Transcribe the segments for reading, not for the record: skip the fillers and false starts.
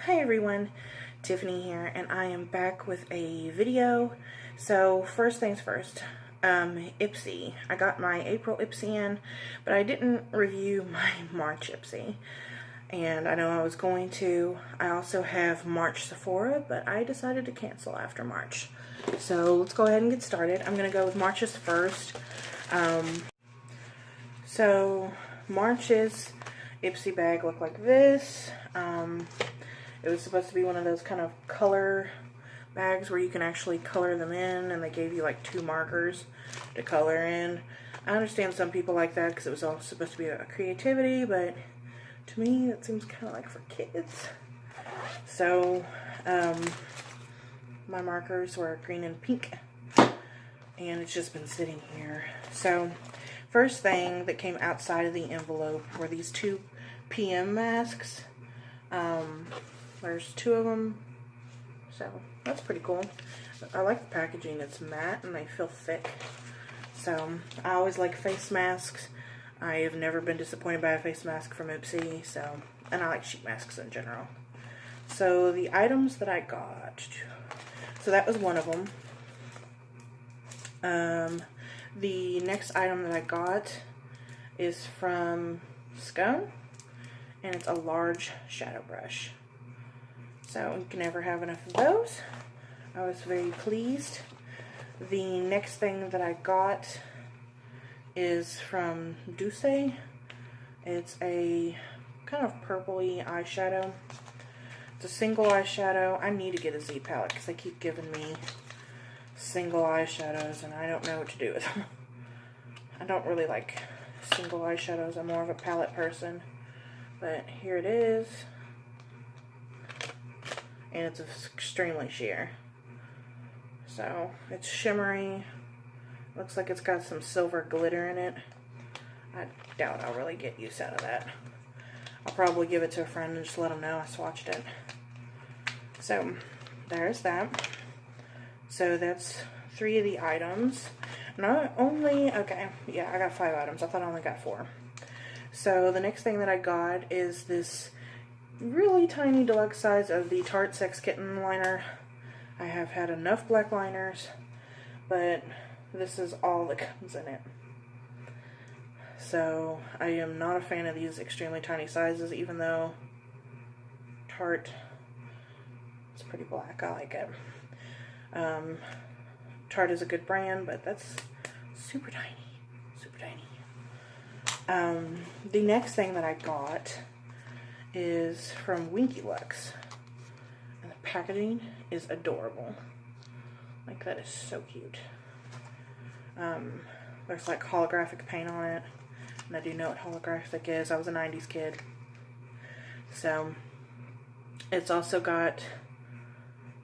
Hi everyone, Tiffany here, and I am back with a video. So first things first, Ipsy. I got my April Ipsy in, but I didn't review my March Ipsy. And I know I was going to. I also have March Sephora, but I decided to cancel after March. So let's go ahead and get started. I'm going to go with March's first. So March's Ipsy bag looked like this. It was supposed to be one of those kind of color bags where you can actually color them in, and they gave you like 2 markers to color in. I understand some people like that because it was all supposed to be a creativity, but to me that seems kind of like for kids. So my markers were green and pink, and it's just been sitting here. So first thing that came outside of the envelope were these 2 PM masks. There's 2 of them, so that's pretty cool. I like the packaging. It's matte and they feel thick. So I always like face masks. I have never been disappointed by a face mask from Ipsy, and I like sheet masks in general. So the items that I got, so that was one of them. The next item that I got is from Scone, and it's a large shadow brush. So you can never have enough of those. I was very pleased. The next thing that I got is from Douce. It's a kind of purpley eyeshadow. It's a single eyeshadow. I need to get a Z palette because they keep giving me single eyeshadows and I don't know what to do with them. I don't really like single eyeshadows. I'm more of a palette person. But here it is. And it's extremely sheer. So it's shimmery. Looks like it's got some silver glitter in it. I doubt I'll really get use out of that. I'll probably give it to a friend and just let them know I swatched it. So there's that. So that's 3 of the items. Not only, okay, yeah, I got 5 items. I thought I only got 4. So the next thing that I got is this really tiny deluxe size of the Tarte Sex Kitten liner. I have had enough black liners, but this is all that comes in it. So I am not a fan of these extremely tiny sizes, even though Tarte is pretty black. I like it. Tarte is a good brand, but that's super tiny. Super tiny. The next thing that I got is from Winky Lux, and the packaging is adorable. Like, that is so cute. There's like holographic paint on it, and I do know what holographic is. I was a 90s kid. So it's also got,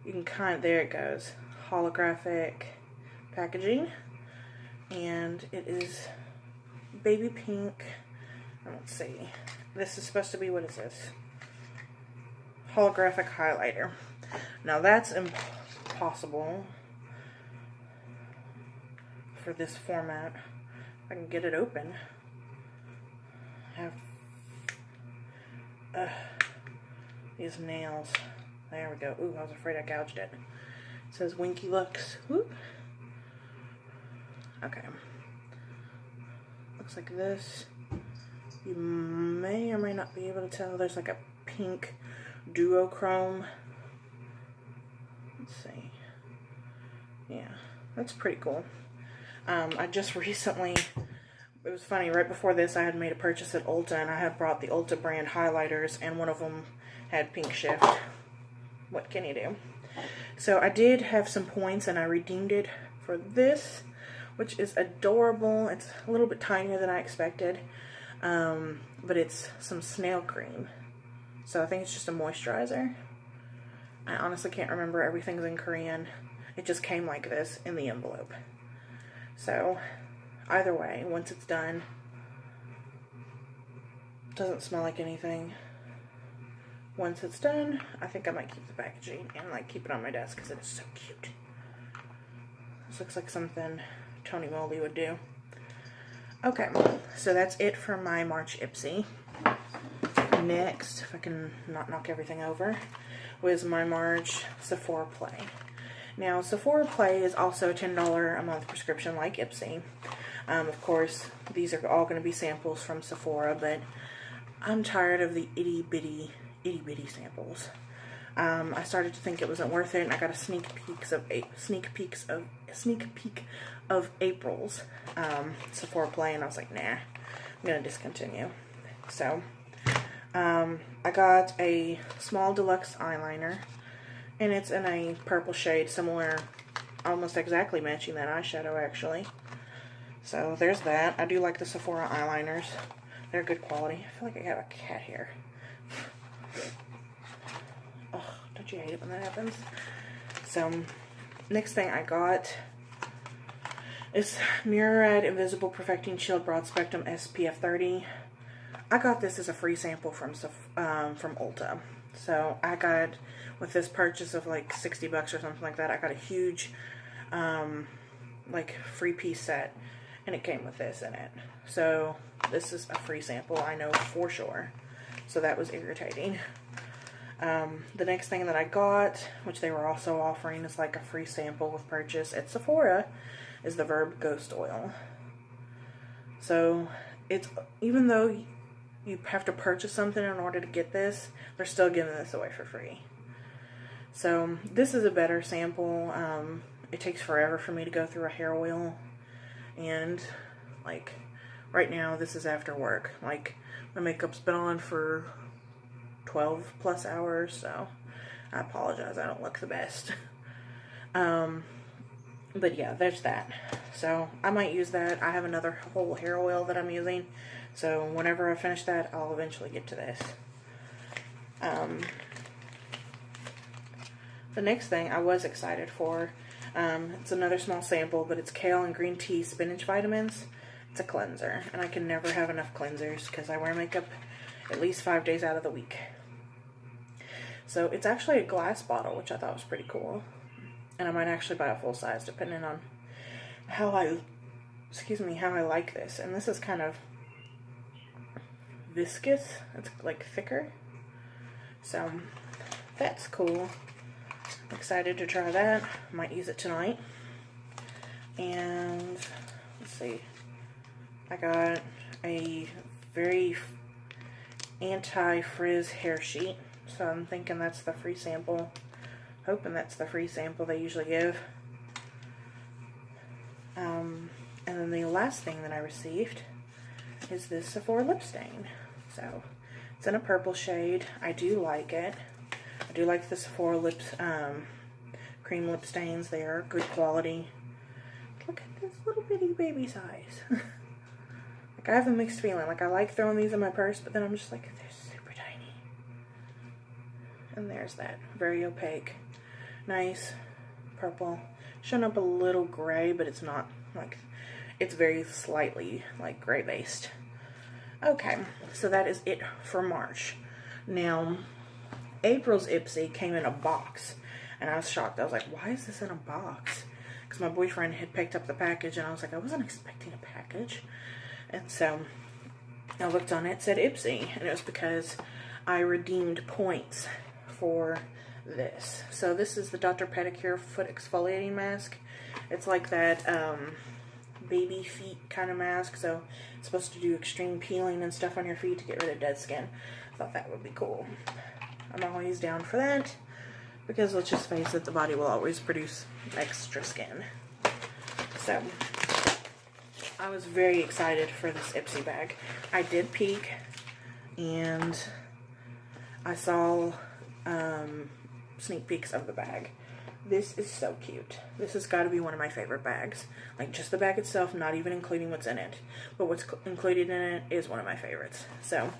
you can kind of, there it goes, holographic packaging, and it is baby pink. Let's see. This is supposed to be, what is this? Holographic highlighter. Now that's impossible for this format. If I can get it open. I have these nails. There we go. Ooh, I was afraid I gouged it. It says Winky Lux. Whoop. Okay. Looks like this. You may or may not be able to tell. There's like a pink duochrome. Let's see. Yeah, that's pretty cool. I just recently, it was funny, right before this I had made a purchase at Ulta, and I had brought the Ulta brand highlighters, and one of them had pink shift. What can you do? So I did have some points, and I redeemed it for this, which is adorable. It's a little bit tinier than I expected. But it's some snail cream. So I think it's just a moisturizer. I honestly can't remember. Everything's in Korean. It just came like this in the envelope. So either way, once it's done, it doesn't smell like anything. Once it's done, I think I might keep the packaging and like keep it on my desk because it is so cute. This looks like something Tony Moly would do. Okay, so that's it for my March Ipsy. Next, if I can not knock everything over, was my March Sephora Play. Now, Sephora Play is also a $10 a month prescription like Ipsy. Of course, these are all going to be samples from Sephora, but I'm tired of the itty bitty samples. I started to think it wasn't worth it, and I got a sneak peek of April's Sephora Play, and I was like, nah, I'm gonna discontinue. So, I got a small deluxe eyeliner, and it's in a purple shade, similar, almost exactly matching that eyeshadow actually. So there's that. I do like the Sephora eyeliners. They're good quality. I feel like I have a cat here. Oh, don't you hate it when that happens? So, next thing I got is Murad Invisible Perfecting Shield Broad Spectrum SPF 30. I got this as a free sample from Ulta. So, I got, with this purchase of like $60 or something like that, I got a huge, like, free piece set. And it came with this in it. So, this is a free sample, I know for sure. So, that was irritating. The next thing that I got, which they were also offering as like a free sample with purchase at Sephora, is the Verb Ghost Oil. So, it's, even though you have to purchase something in order to get this, they're still giving this away for free. So, this is a better sample. It takes forever for me to go through a hair oil. And, like, right now, this is after work. Like, my makeup's been on for 12 plus hours, so I apologize, I don't look the best. But yeah, there's that. So, I might use that. I have another whole hair oil that I'm using. So, whenever I finish that, I'll eventually get to this. The next thing I was excited for, it's another small sample, but it's kale and green tea spinach vitamins. It's a cleanser, and I can never have enough cleansers because I wear makeup at least 5 days out of the week. So it's actually a glass bottle, which I thought was pretty cool. And I might actually buy a full size depending on how I like this. And this is kind of viscous. It's like thicker. So that's cool. I'm excited to try that. Might use it tonight. And let's see. I got a very anti-frizz hair sheet. So I'm thinking that's the free sample. Hoping that's the free sample they usually give. And then the last thing that I received is this Sephora lip stain. So it's in a purple shade. I do like it. I do like the Sephora lips, cream lip stains. They are good quality. Look at this little bitty baby size. Like, I have a mixed feeling. Like, I like throwing these in my purse, but then I'm just like, they're super tiny. And there's that. Very opaque. Nice. Purple. Showing up a little gray, but it's not, like, it's very slightly, like, gray-based. Okay, so that is it for March. Now, April's Ipsy came in a box, and I was shocked. I was like, why is this in a box? Because my boyfriend had picked up the package, and I was like, I wasn't expecting a package. And so, I looked on it, it said Ipsy, and it was because I redeemed points for this. So this is the Dr. Pedicure Foot Exfoliating Mask. It's like that baby feet kind of mask, so it's supposed to do extreme peeling and stuff on your feet to get rid of dead skin. I thought that would be cool. I'm always down for that, because let's just face it, the body will always produce extra skin. So, I was very excited for this Ipsy bag. I did peek, and I saw sneak peeks of the bag. This is so cute. This has got to be one of my favorite bags. Like, just the bag itself, not even including what's in it. But what's included in it is one of my favorites. So,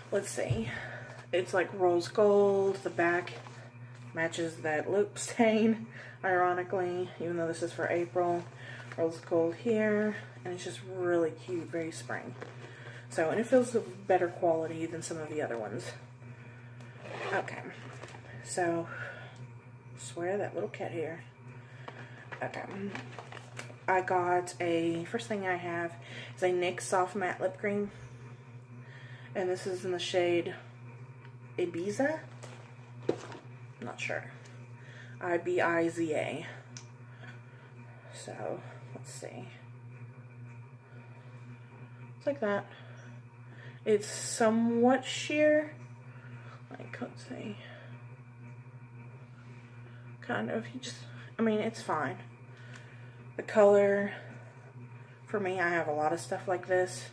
let's see. It's like rose gold. The back matches that lip stain, ironically, even though this is for April. Rose gold here. And it's just really cute, very spring. So, and it feels of better quality than some of the other ones. Okay. So, swear that little cat here. Okay. I got first thing I have is a NYX Soft Matte Lip Cream. And this is in the shade Ibiza. I'm not sure. Ibiza. So, let's see. It's like that. It's somewhat sheer. Like, let's see. Kind of, I mean, it's fine. The color, for me, I have a lot of stuff like this.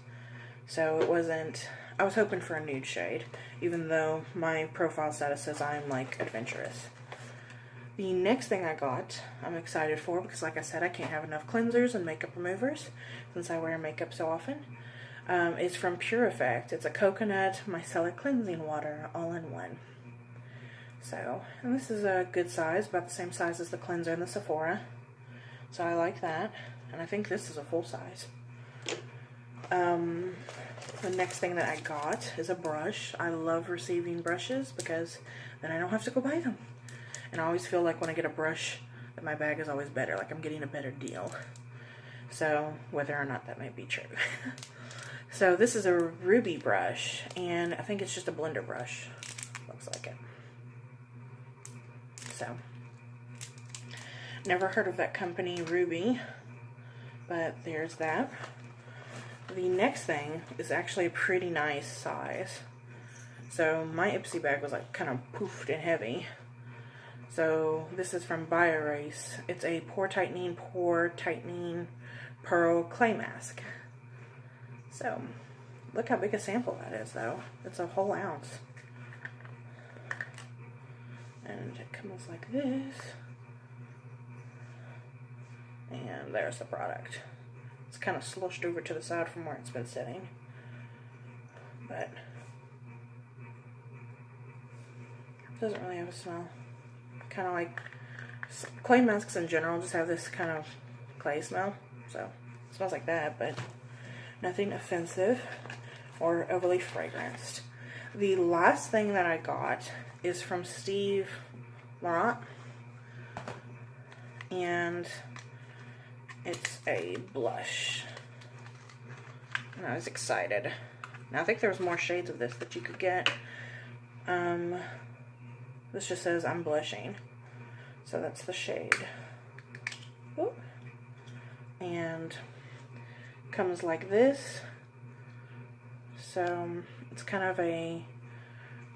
So it wasn't, I was hoping for a nude shade, even though my profile status says I'm like adventurous. The next thing I got, I'm excited for because like I said, I can't have enough cleansers and makeup removers since I wear makeup so often. It's from Pure Effect. It's a coconut micellar cleansing water all in one. So, and this is a good size, about the same size as the cleanser in the Sephora. So I like that. And I think this is a full size. The next thing that I got is a brush. I love receiving brushes because then I don't have to go buy them. And I always feel like when I get a brush that my bag is always better, like I'm getting a better deal. So, whether or not that might be true. So this is a ruby brush, and I think it's just a blender brush. Looks like it. So, never heard of that company, Ruby, but there's that. The next thing is actually a pretty nice size. So my Ipsy bag was like kind of poofed and heavy. So this is from BioRace. It's a pore tightening pearl clay mask. So look how big a sample that is though. It's a whole ounce. And it comes like this. And there's the product. It's kind of slushed over to the side from where it's been sitting. But it doesn't really have a smell. Kind of like clay masks in general just have this kind of clay smell. So it smells like that, but nothing offensive or overly fragranced. The last thing that I got is from Steve Laurent, and it's a blush. And I was excited. Now I think there's more shades of this that you could get. This just says I'm blushing, so that's the shade. Ooh. And comes like this. So it's kind of a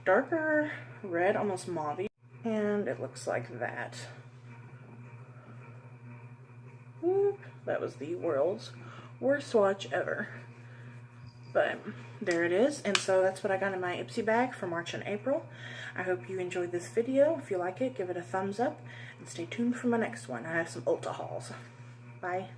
darker red, almost mauve, and it looks like that. Whoop. That was the world's worst swatch ever. But there it is, and so that's what I got in my Ipsy bag for March and April. I hope you enjoyed this video. If you like it, give it a thumbs up, and stay tuned for my next one. I have some Ulta hauls. Bye.